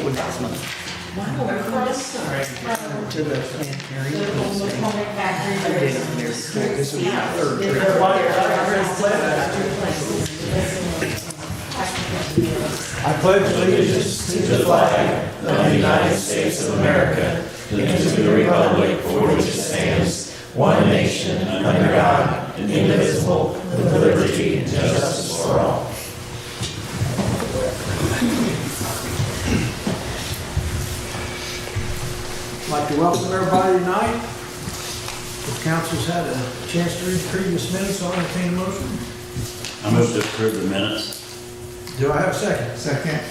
for next month. To the planetarium. I did it there. This is the I pledge allegiance to the flag of the United States of America and to the republic for which it stands, one nation, under God, indivisible, with liberty and justice for all. I'd like to welcome everybody tonight. If council's had a chance to read the previous minutes, I'll entertain a motion. I move to approve the minutes. Do I have a second? Second.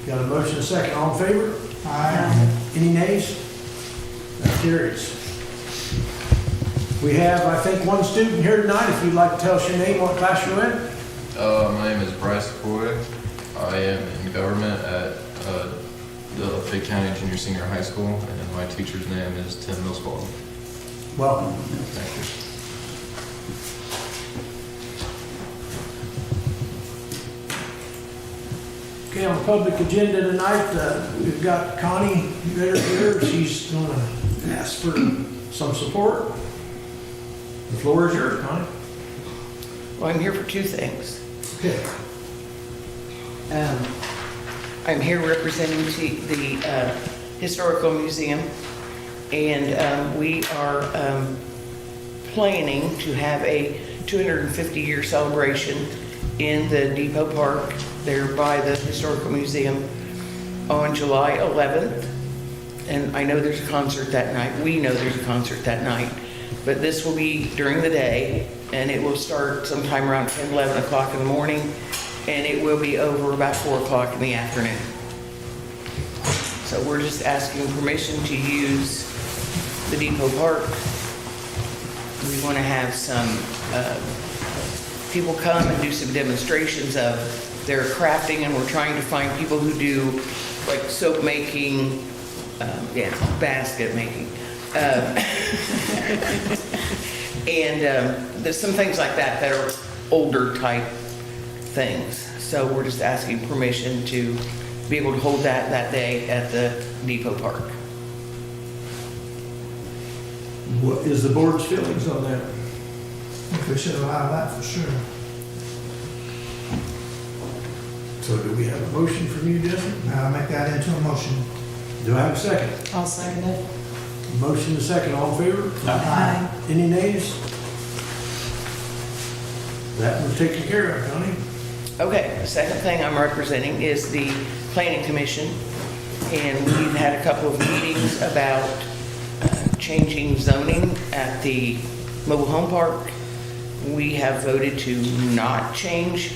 Got a motion, a second. All in favor? Aye. Any nays? That carries. We have, I think, one student here tonight. If you'd like to tell us your name, what class you're in. My name is Bryce Coy. I am in government at the Fayette County Junior Senior High School, and my teacher's name is Tim Millspawn. Welcome. Thank you. Okay, on the public agenda tonight, we've got Connie Ritter here. She's going to ask for some support. The floor is yours, Connie. Well, I'm here for two things. Okay. I'm here representing the Historical Museum, and we are planning to have a 250-year celebration in the Depot Park there by the Historical Museum on July 11th. And I know there's a concert that night. We know there's a concert that night. But this will be during the day, and it will start sometime around 10, 11 o'clock in the morning, and it will be over about 4 o'clock in the afternoon. So we're just asking permission to use the Depot Park. We want to have some people come and do some demonstrations of their crafting, and we're trying to find people who do like soap making, basket making. And there's some things like that that are older type things. So we're just asking permission to be able to hold that day at the Depot Park. What is the board's feelings on that? I think we should allow that for sure. So do we have a motion from you, Jesse? I'll make that into a motion. Do I have a second? I'll second it. Motion, a second. All in favor? Aye. Any nays? That was taken care of, Connie. Okay, the second thing I'm representing is the Planning Commission, and we've had a couple of meetings about changing zoning at the mobile home park. We have voted to not change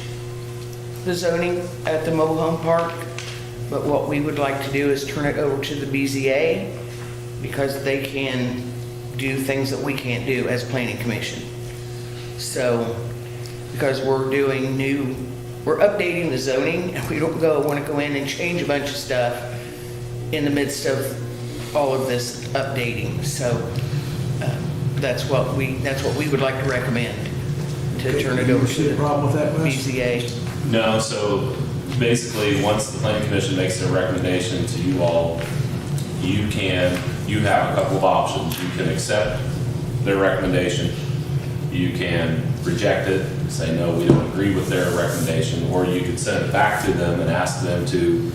the zoning at the mobile home park, but what we would like to do is turn it over to the BZA because they can do things that we can't do as Planning Commission. So, because we're updating the zoning, and we don't want to go in and change a bunch of stuff in the midst of all of this updating. So that's what we would like to recommend, to turn it over You see to a the problem with that, Wes? BZA. No, so basically, once the planning commission makes their recommendation to you all, you have a couple of options. You can accept their recommendation, you can reject it, say, no, we don't agree with their recommendation, or you could send it back to them and ask them to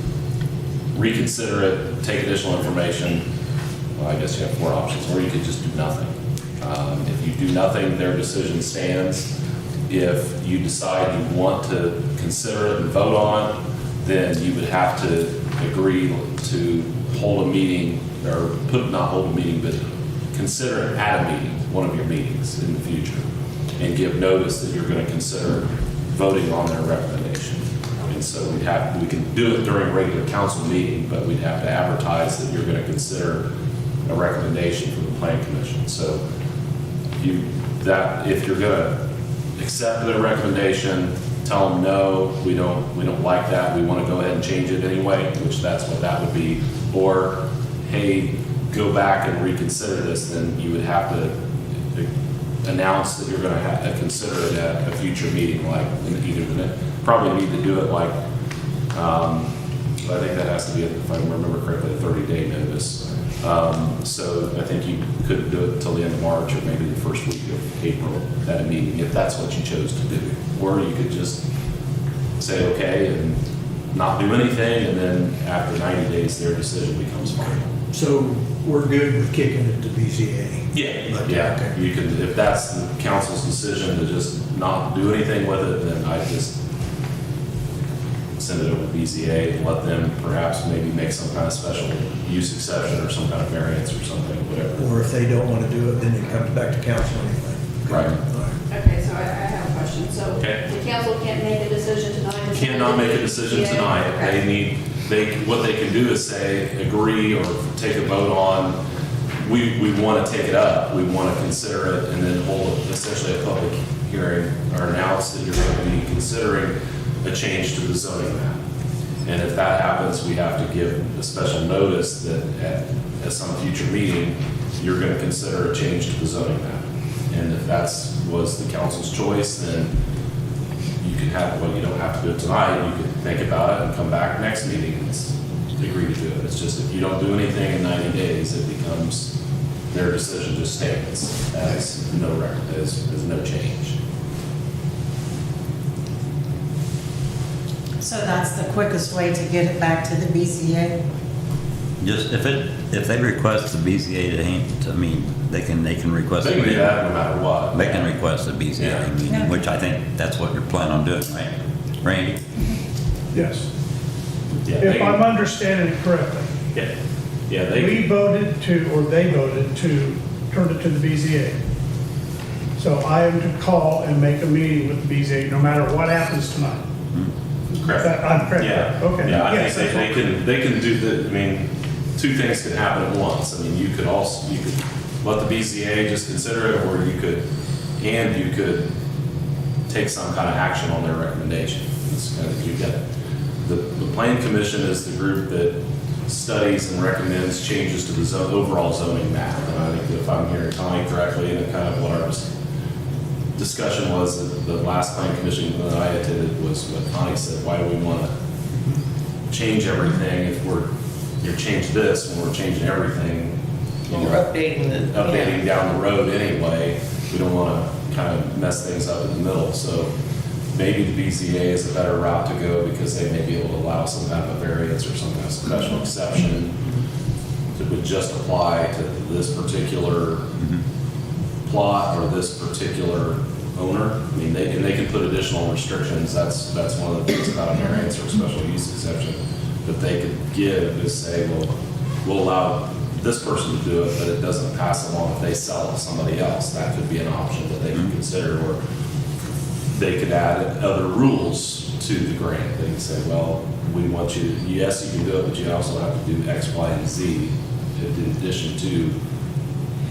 reconsider it, take additional information. Well, I guess you have 4 options, or you could just do nothing. If you do nothing, their decision stands. If you decide you want to consider it and vote on, then you would have to agree to hold a meeting, or not hold a meeting, but consider it at a meeting, one of your meetings in the future, and give notice that you're going to consider voting on their recommendation. And so we can do it during a regular council meeting, but we'd have to advertise that you're going to consider a recommendation from the planning commission. So if you're going to accept their recommendation, tell them no, we don't like that, we want to go ahead and change it anyway, which that's what that would be. Or, hey, go back and reconsider this, then you would have to announce that you're going to consider it at a future meeting, like probably need to do it like but I think that has to be, if I remember correctly, a 30-day notice. So I think you could do it till the end of March or maybe the first week of April at a meeting, if that's what you chose to do. Or you could just say, okay, and not do anything, and then after 90 days, their decision becomes final. So we're good with kicking it to BZA? Yeah, Okay. yeah, you can, if that's the council's decision to just not do anything with it, then I just send it over to BZA and let them perhaps maybe make some kind of special use exception or some kind of variance or something, whatever. Or if they don't want to do it, then it comes back to council anyway. Right. All right. Okay, so I have a question. So Okay. the council can't make a decision tonight? Cannot make a decision Yeah, tonight. okay. What they can do is say, agree or take a vote on, we want to take it up, we want to consider it, and then hold essentially a public hearing or announce that you're going to be considering a change to the zoning map. And if that happens, we have to give a special notice that at some future meeting, you're going to consider a change to the zoning map. And if was the council's choice, then you can have, well, you don't have to do it tonight, you can think about it and come back next meeting and agree to do it. It's just if you don't do anything in 90 days, it becomes, their decision just stands as no record, as no change. So that's the quickest way to get it back to the BCA? Just if they request the BZA they can request. They can do that no matter what. They can request a BZA Yeah. meeting, which I think that's what you're planning on doing, right? Randy? Yes, Yeah, they if I'm can- understanding it correctly. yeah, they We can- voted to, or they voted to turn it to the BZA. So I am to call and make a meeting with the BZA, no matter what happens tonight. correct. I'm correct? Yeah. Okay. Yeah, I Yes, think that's what- they can do the, I mean, two things can happen at once. I mean, you could let the BZA just consider it, or you could take some kind of action on their recommendation. It's kind of, you get, the Plan Commission is the group that studies and recommends changes to the overall zoning map. And I think that if I'm hearing Connie correctly, and kind of what our discussion was at the last Plan Commission that I attended was what Connie said, why do we want to change everything if you change this when we're changing everything, you We're know, updating the. updating down the road anyway. We don't want to kind of mess things up in the middle. So maybe the BZA is a better route to go because they may be able to allow some kind of a variance or some kind of special exception that would just apply to this particular plot or this particular owner. I mean, they can put additional restrictions. That's one of the things about a variance or a special use exception that they could give is say, well, we'll allow this person to do it, but it doesn't pass along if they sell it to somebody else. That could be an option that they can consider, or they could add other rules to the grant. They can say, well, we want you, yes, you can do it, but you also have to do X, Y, and Z in addition to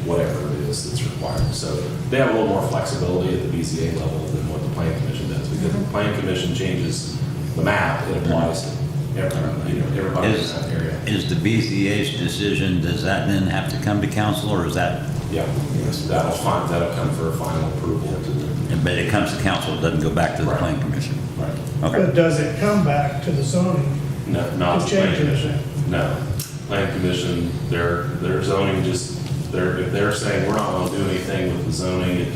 whatever it is that's required. So they have a little more flexibility at the BZA level than what the Plan Commission does, because the Plan Commission changes the map, it applies to everybody in that area. Is the BZA's decision, does that then have to come to council, or is that, Yeah, that'll come for a final approval to the, but it comes to council, it doesn't go back to the Right. plan commission? right. Okay. But does it come back to the zoning? No, not To the Plan change Commission. anything? No. Plan Commission, their zoning just, if they're saying we're not gonna do anything with the zoning, that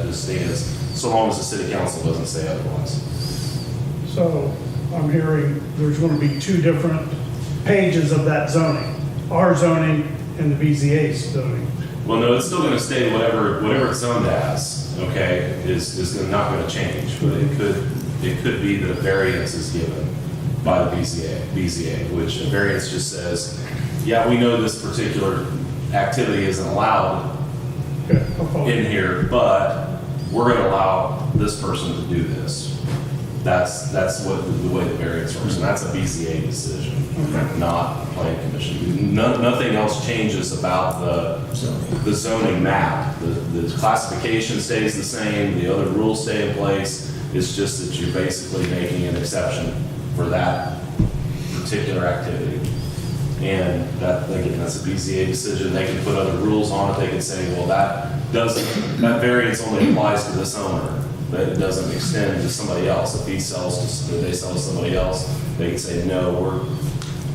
just stands, so long as the city council doesn't say otherwise. So I'm hearing there's going to be two different pages of that zoning, our zoning and the BZA's zoning. Well, no, it's still gonna stay whatever it's zoned as, okay, is not gonna change, but it could be that a variance is given by the BZA, which a variance just says, yeah, we know this particular activity isn't allowed Okay, I'll follow. in here, but we're gonna allow this person to do this. That's what the way the variance works, and that's a BZA decision, not a Plan Commission. Nothing else changes about the zoning map. The classification stays the same, the other rules stay in place. It's just that you're basically making an exception for that particular activity. And that, again, that's a BZA decision. They can put other rules on it. They can say, well, that variance only applies to this owner, but it doesn't extend to somebody else. If they sell to somebody else, they can say, no,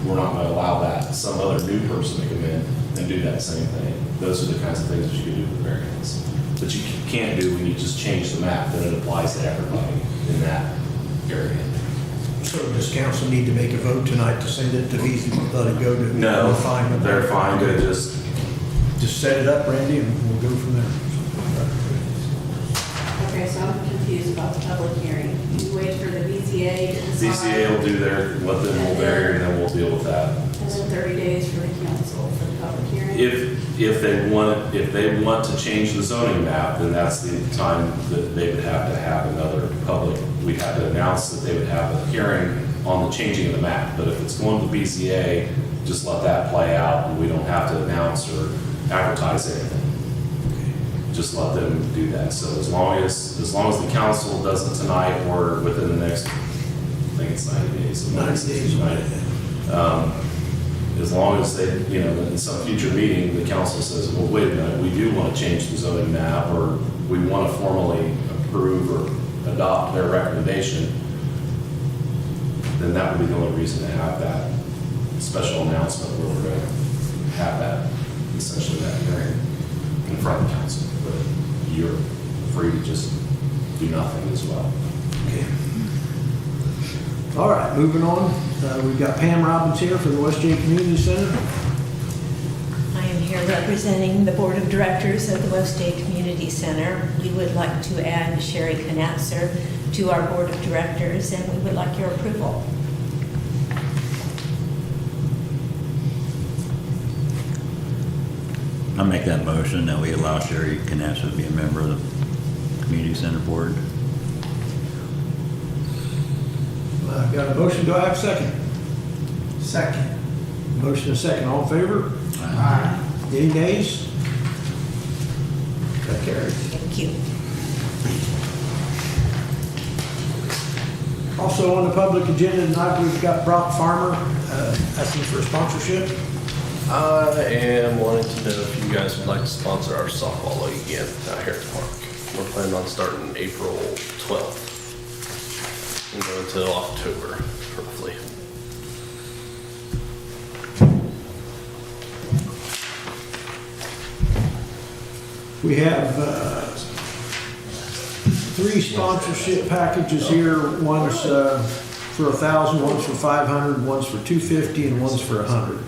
we're not gonna allow that, some other new person to come in and do that same thing. Those are the kinds of things that you can do with variance. That you can't do when you just change the map, then it applies to everybody in that area. So does council need to make a vote tonight to send it to BZA, let it go to? No, We're fine with that? they're fine to just, Just set it up, Randy, and we'll go from there. Okay, so I'm confused about the public hearing. You wait for the BZA to decide. CCA will do their, let them hold their, and then we'll deal with that. And then 30 days for the council for the public hearing. If they want to change the zoning map, then that's the time that they would have to have another public, we'd have to announce that they would have a hearing on the changing of the map. But if it's going to BCA, just let that play out, and we don't have to announce or advertise anything. Just let them do that. So as long as the council does it tonight or within the next, I think it's 90 days. 90 days. As long as they, in some future meeting, the council says, well, wait a minute, we do want to change the zoning map, or we want to formally approve or adopt their recommendation, then that would be the only reason to have that special announcement where we're going to have that, essentially that hearing in front of the council. But you're free to just do nothing as well. Okay. All right, moving on. We've got Pam Robbins here from the Westgate Community Center. I am here representing the Board of Directors of the Westgate Community Center. We would like to add Sherry Knatzer to our Board of Directors, and we would like your approval. I make that motion that we allow Sherry Knatzer to be a member of the Community Center Board. I've got a motion, do I have a second? Second. Motion and second, all in favor? Aye. Any nays? That carries. Thank you. Also on the public agenda tonight, we've got Brock Farmer asking for a sponsorship. I am wanting to know if you guys would like to sponsor our softball league again out here at the park. We're planning on starting April 12th and go until October, roughly. We have 3 sponsorship packages here. One's for 1,000, one's for 500, one's for 250, and one's for 100.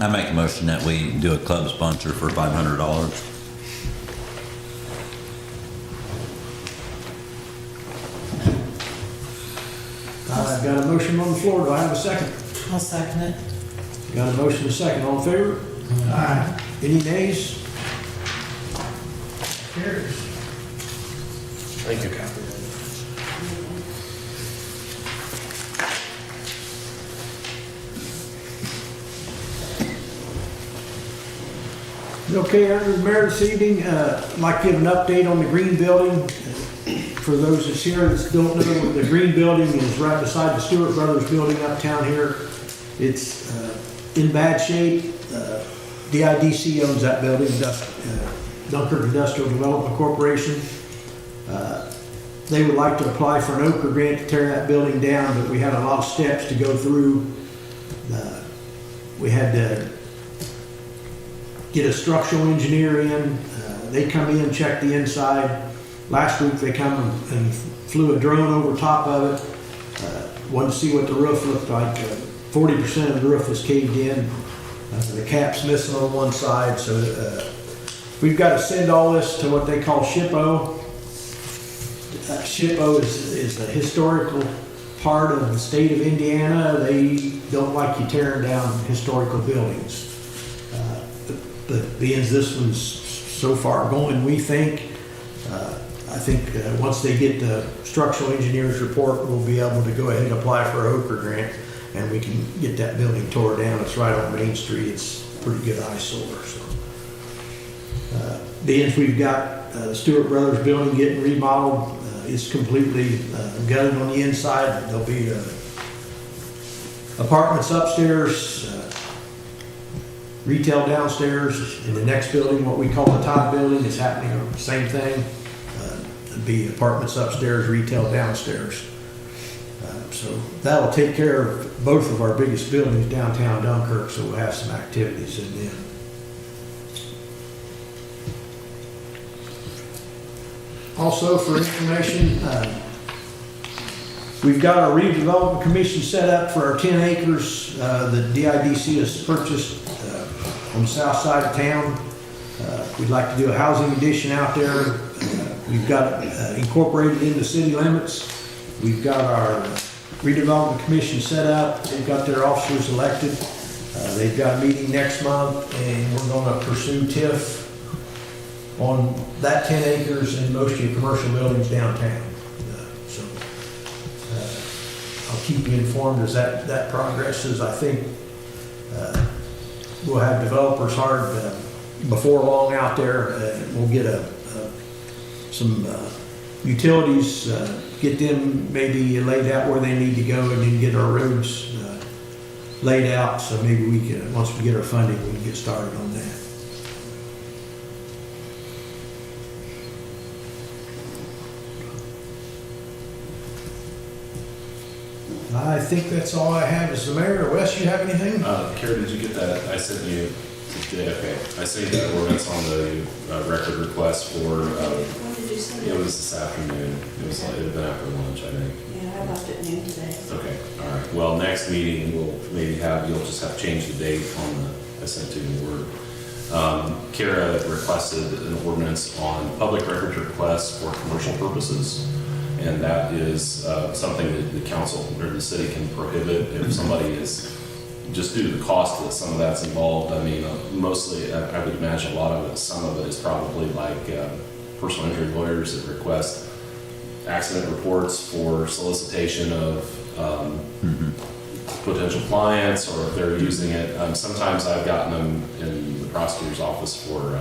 I make a motion that we do a club sponsor for $500. I've got a motion on the floor. Do I have a second? I'll second it. Got a motion and a second. All in favor? Aye. Any nays? Carries. Thank you. Okay, under the mayor this evening, I'd like to give an update on the green building. For those that's here that don't know, the green building is right beside the Stewart Brothers building uptown here. It's in bad shape. DIDC owns that building, Dunkirk Industrial Development Corporation. They would like to apply for an Oprah grant to tear that building down, but we had a lot of steps to go through. We had to get a structural engineer in. They come in, check the inside. Last week they come and flew a drone over top of it. Wanted to see what the roof looked like. 40% of the roof is caved in. The cap's missing on one side, so we've got to send all this to what they call SHPO. SHPO is the historical part of the state of Indiana. They don't like you tearing down historical buildings. But being this one's so far going, we think, I think once they get the structural engineer's report, we'll be able to go ahead and apply for a Oprah grant, and we can get that building tore down. It's right on Main Street. It's a pretty good eyesore. So, being we've got the Stewart Brothers building getting remodeled, it's completely gutted on the inside. There'll be apartments upstairs, retail downstairs. In the next building, what we call the Todd building, is happening, same thing. It'd be apartments upstairs, retail downstairs. So that'll take care of both of our biggest buildings downtown Dunkirk, so we'll have some activities in them. Also, for information, we've got our redevelopment commission set up for our 10 acres that DIDC has purchased on the south side of town. We'd like to do a housing addition out there. We've got it incorporated into city limits. We've got our redevelopment commission set up. They've got their officers elected. They've got a meeting next month, and we're going to pursue TIF on that 10 acres and most of your commercial buildings downtown. So I'll keep you informed as that progresses. I think we'll have developers hard before long out there. We'll get some utilities, get them maybe laid out where they need to go, and then get our roads laid out. So maybe we can, once we get our funding, we can get started on that. I think that's all I have as the mayor. Wes, you have anything? Kara, did you get that? I sent you, okay. I sent you that ordinance on the record request for, When did you send it it? was this afternoon. It had been after lunch, I think. Yeah, I left it noon today. Okay, all right. Well, next meeting, we'll maybe you'll just have to change the date on I sent to you the word. Kara requested an ordinance on public records requests for commercial purposes. And that is something that the council or the city can prohibit if somebody is, just due to the cost that some of that's involved. I mean, mostly, I would imagine a lot of it, some of it is probably like personal injury lawyers that request accident reports for solicitation of potential clients, or if they're using it. Sometimes I've gotten them in the prosecutor's office for,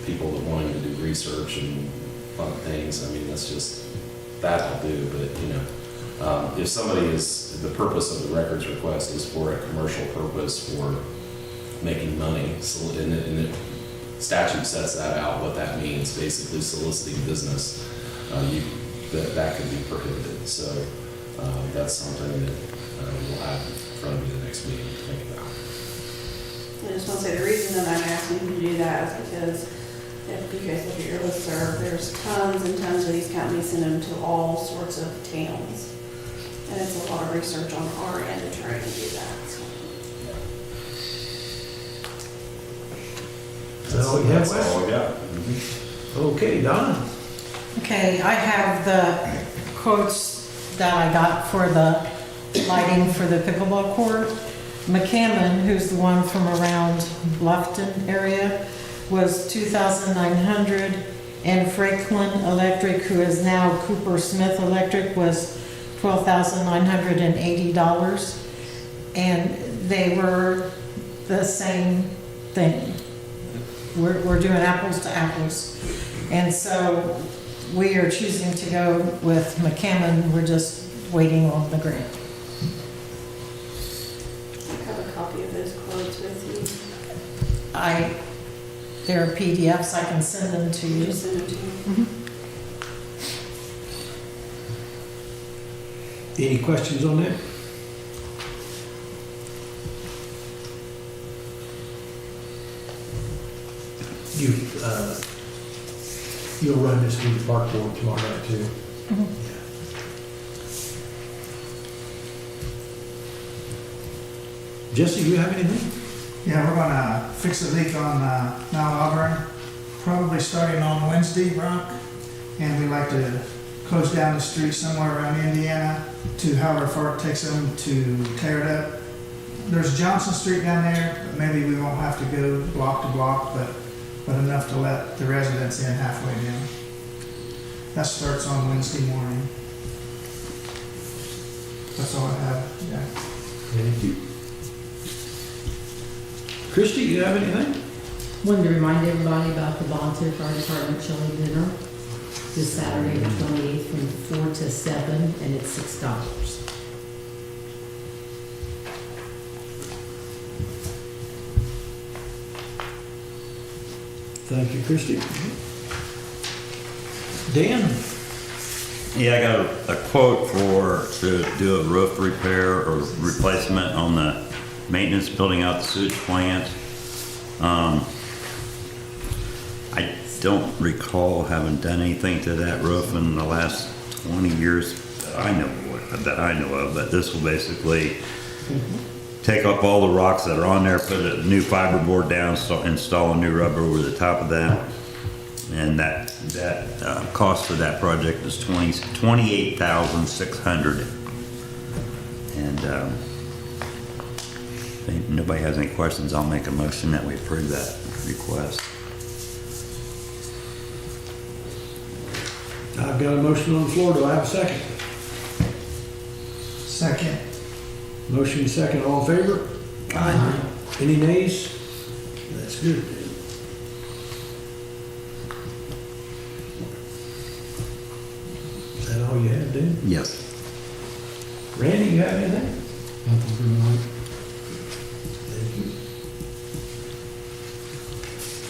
people that wanting to do research and fun things. I mean, that's just, that I'll do, but, if somebody is, the purpose of the records request is for a commercial purpose for making money, so, and the statute sets that out, what that means, basically soliciting business, that could be prohibited. So, that's something that we'll have in front of you the next meeting to think about. I just want to say the reason that I'm asking you to do that is because if you guys look at your listserv, there's tons and tons of these companies send them to all sorts of towns. And it's a lot of research on our end to try to do that. That's all you have, That's Wes? all we got. Okay, Donna? Okay, I have the quotes that I got for the lighting for the pickleball court. McCammon, who's the one from around Bluffton area, was $2,900, and Franklin Electric, who is now Cooper Smith Electric, was $12,980, and they were the same thing. We're doing apples to apples, and so we are choosing to go with McCammon. We're just waiting on the grant. I have a copy of those quotes with you. They're PDFs, I can send them to you. Just send them to you. Any questions on that? You'll run this through the park board tomorrow night too? Jesse, you have anything? Yeah, we're gonna fix a leak on Mount Auburn, probably starting on Wednesday, Brock. And we like to close down the street somewhere around Indiana to however far it takes them to tear it up. There's Johnson Street down there, but maybe we won't have to go block to block, but enough to let the residents in halfway down. That starts on Wednesday morning. That's all I have, yeah. Thank you. Christie, you have anything? Wanted to remind everybody about the volunteer fire department chili dinner this Saturday, the 28th, from 4 to 7, and it's $6. Thank you, Christie. Dan? Yeah, I got a quote to do a roof repair or replacement on the maintenance building out the sewage plant. I don't recall having done anything to that roof in the last 20 years that I know of, but this will basically take up all the rocks that are on there, put a new fiberboard down, install a new rubber over the top of that. And that cost for that project is $28,600. And if nobody has any questions, I'll make a motion that we approve that request. I've got a motion on the floor. Do I have a second? Second. Motion second. All in favor? Aye. Any nays? That's good. Is that all you have, Dan? Yes. Randy, you have anything? Thank you.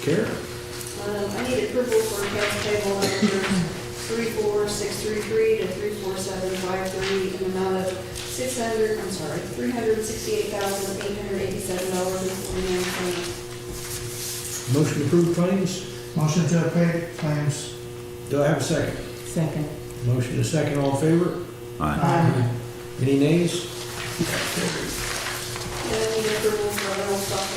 Kara? I need approval for accounts payable numbers 34633 to 34753 in the amount of $368,887.49. Motion to approve claims? Motion to pay claims. Do I have a second? Second. Motion to second. All in favor? Aye. Any nays? And I need approval for rental stock at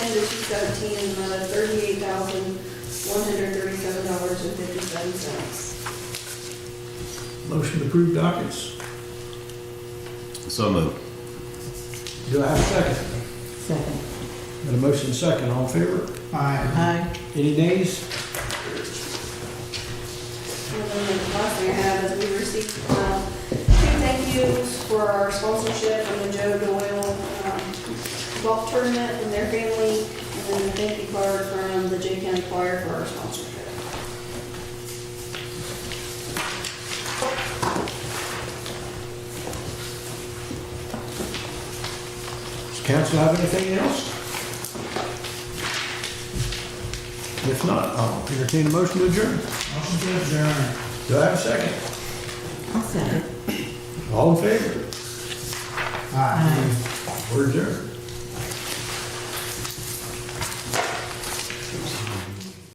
210 to 217 in the amount of $38,137.57. Motion to approve dockets? So moved. Do I have a second? Second. Got a motion second. All in favor? Aye. Aye. Any nays? And then the last thing I have is we received two thank yous for our sponsorship from the Joe Doyle golf tournament from their family, and then a thank you card from the J County Choir for our sponsorship. Does council have anything else? If not, I'll entertain a motion to adjourn. Motion to adjourn. Do I have a second? I'll second. All in favor? Aye. We're adjourned.